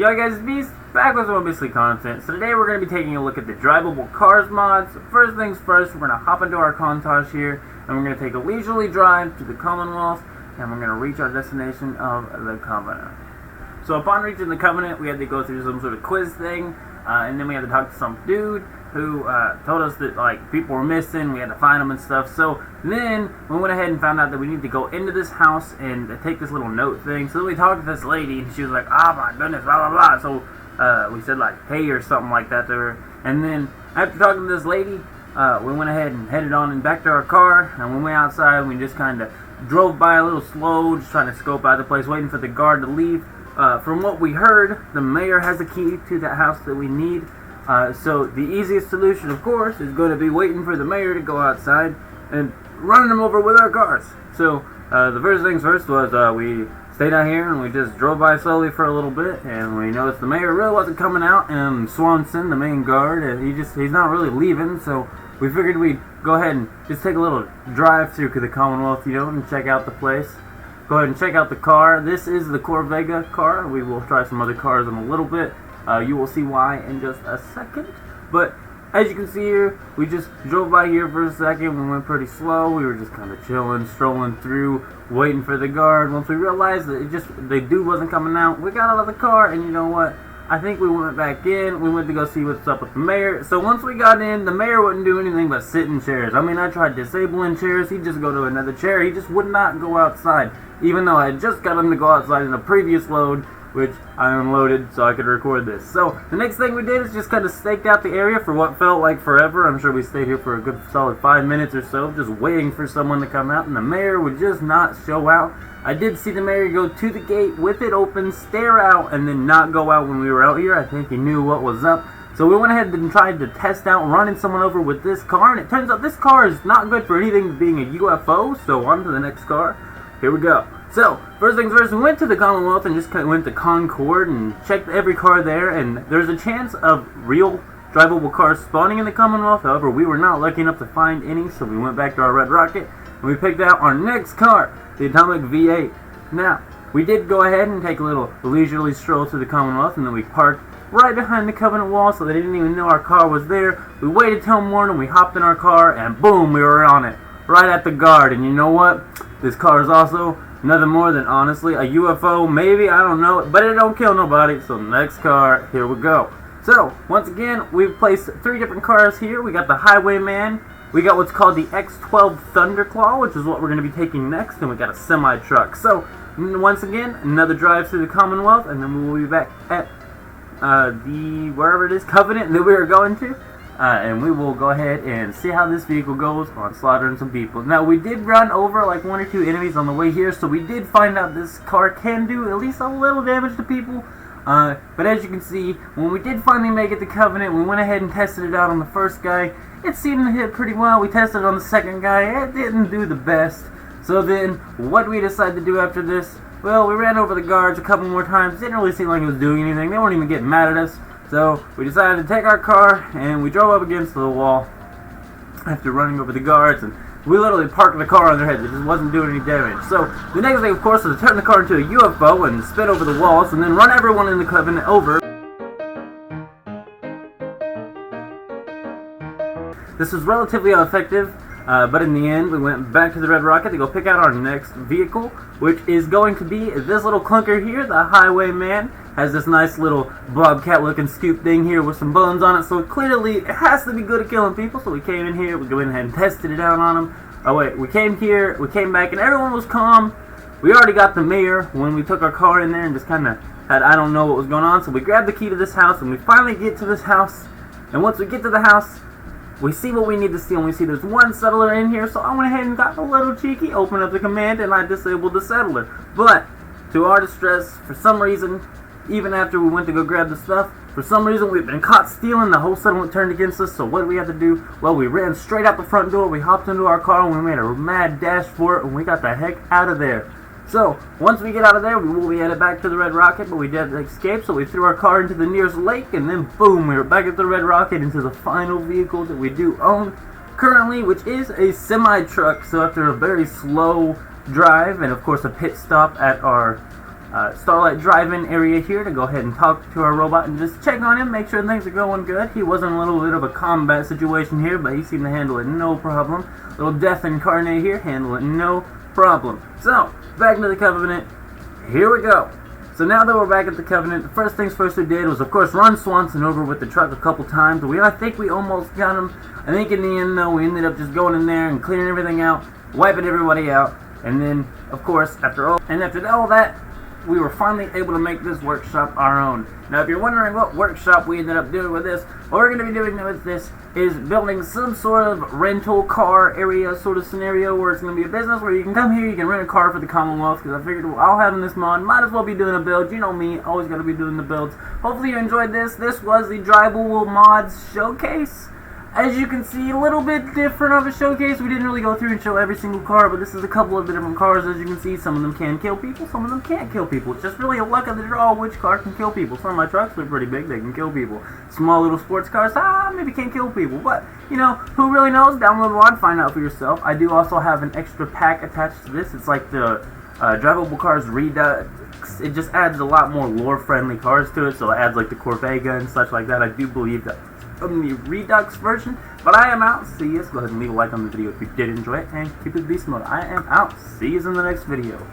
Yo guys, it's Beast, back with more Beastly content. So today we're going to be taking a look at the drivable cars mods. First things first, we're going to hop into our montage here, and we're going to take a leisurely drive to the Commonwealth, and we're going to reach our destination of the Covenant. So upon reaching the Covenant, we had to go through some sort of quiz thing, and then we had to talk to some dude who told us that people were missing, we had to find them and stuff. So then we went ahead and found out that we need to go into this house and take this little note thing. So we talked to this lady and she was like, oh my goodness, blah blah blah. So we said hey or something like that to her. And then after talking to this lady, we went ahead and headed on and back to our car. And when we went outside, we just kind of drove by a little slow, just trying to scope out the place, waiting for the guard to leave. From what we heard, the mayor has a key to that house that we need. So the easiest solution, of course, is going to be waiting for the mayor to go outside and running them over with our cars. So the first things first was we stayed out here and we just drove by slowly for a little bit, and we noticed the mayor really wasn't coming out, and Swanson, the main guard, he's not really leaving. So we figured we'd go ahead and just take a little drive through to the Commonwealth, and check out the place. Go ahead and check out the car. This is the Corvega car. We will try some other cars in a little bit. You will see why in just a second. But as you can see here, we just drove by here for a second. We went pretty slow. We were just kind of chilling, strolling through, waiting for the guard. Once we realized that the dude wasn't coming out, we got out of the car, and you know what? I think we went back in. We went to go see what's up with the mayor. So once we got in, the mayor wouldn't do anything but sit in chairs. I mean, I tried disabling chairs. He'd just go to another chair. He just would not go outside, even though I had just got him to go outside in a previous load, which I unloaded so I could record this. So the next thing we did is just kind of staked out the area for what felt like forever. I'm sure we stayed here for a good solid 5 minutes or so, just waiting for someone to come out, and the mayor would just not show out. I did see the mayor go to the gate with it open, stare out, and then not go out when we were out here. I think he knew what was up. So we went ahead and tried to test out running someone over with this car, and it turns out this car is not good for anything being a UFO, so on to the next car. Here we go. So, first things first, we went to the Commonwealth and just went to Concord and checked every car there, and there's a chance of real drivable cars spawning in the Commonwealth. However, we were not lucky enough to find any, so we went back to our Red Rocket and we picked out our next car, the Atomic V8. Now, we did go ahead and take a little leisurely stroll to the Commonwealth, and then we parked right behind the Covenant wall so they didn't even know our car was there. We waited till morning, we hopped in our car, and boom, we were on it, right at the guard. And you know what? This car is also nothing more than, honestly, a UFO, maybe, I don't know, but it don't kill nobody. So next car, here we go. So, once again, we've placed 3 different cars here. We got the Highwayman, we got what's called the X12 Thunderclaw, which is what we're going to be taking next, and we got a semi-truck. So, once again, another drive through the Commonwealth, and then we'll be back at wherever it is, Covenant that we are going to. And we will go ahead and see how this vehicle goes on slaughtering some people. Now, we did run over 1 or 2 enemies on the way here, so we did find out this car can do at least a little damage to people. But as you can see, when we did finally make it to Covenant, we went ahead and tested it out on the first guy. It seemed to hit pretty well. We tested it on the second guy. It didn't do the best. So then, what we decided to do after this? Well, we ran over the guards a couple more times. Didn't really seem like it was doing anything. They weren't even getting mad at us. So we decided to take our car and we drove up against the wall after running over the guards, and we literally parked the car on their heads. It just wasn't doing any damage. So the next thing, of course, was to turn the car into a UFO and spin over the walls and then run everyone in the Covenant over. This was relatively effective, but in the end we went back to the Red Rocket to go pick out our next vehicle, which is going to be this little clunker here, the Highwayman. Has this nice little bobcat looking scoop thing here with some bones on it, so clearly it has to be good at killing people. So we came in here, we went ahead and tested it out on them. Oh wait, we came here, we came back, and everyone was calm. We already got the mayor when we took our car in there and just kind of had, I don't know what was going on. So we grabbed the key to this house, and we finally get to this house. And once we get to the house, we see what we need to see, and we see there's 1 settler in here. So I went ahead and got a little cheeky, opened up the command, and I disabled the settler. But to our distress, for some reason, even after we went to go grab the stuff, for some reason we've been caught stealing. The whole settlement turned against us. So what did we have to do? Well, we ran straight out the front door, we hopped into our car, and we made a mad dash for it, and we got the heck out of there. So once we get out of there, we will be headed back to the Red Rocket, but we did escape, so we threw our car into the nearest lake, and then boom, we were back at the Red Rocket into the final vehicle that we do own currently, which is a semi-truck. So after a very slow drive, and of course a pit stop at our Starlight Drive-In area here to go ahead and talk to our robot and just check on him, make sure things are going good. He was in a little bit of a combat situation here, but he seemed to handle it no problem. Little Death Incarnate here, handle it no problem. So, back to the Covenant. Here we go. So now that we're back at the Covenant, the first things first we did was, of course, run Swanson over with the truck a couple times. I think we almost got him. I think in the end, though, we ended up just going in there and clearing everything out, wiping everybody out. And then, of course, after all that, we were finally able to make this workshop our own. Now, if you're wondering what workshop we ended up doing with this, what we're going to be doing with this is building some sort of rental car area sort of scenario where it's going to be a business where you can come here, you can rent a car for the Commonwealth, because I figured while having this mod, might as well be doing a build. You know me, always got to be doing the builds. Hopefully you enjoyed this. This was the DRIVABLE mods showcase. As you can see, a little bit different of a showcase. We didn't really go through and show every single car, but this is a couple of the different cars. As you can see, some of them can kill people, some of them can't kill people. It's just really a luck of the draw which car can kill people. Some of my trucks are pretty big, they can kill people. Small little sports cars, maybe can't kill people. But, you know, who really knows? Download the mod, find out for yourself. I do also have an extra pack attached to this. It's like the DRIVABLE Cars Redux. It just adds a lot more lore-friendly cars to it, so it adds like the Corvega and such like that. I do believe that from the Redux version. But I am out. See you. Go ahead and leave a like on the video if you did enjoy it, and keep it beast mode. I am out. See you in the next video.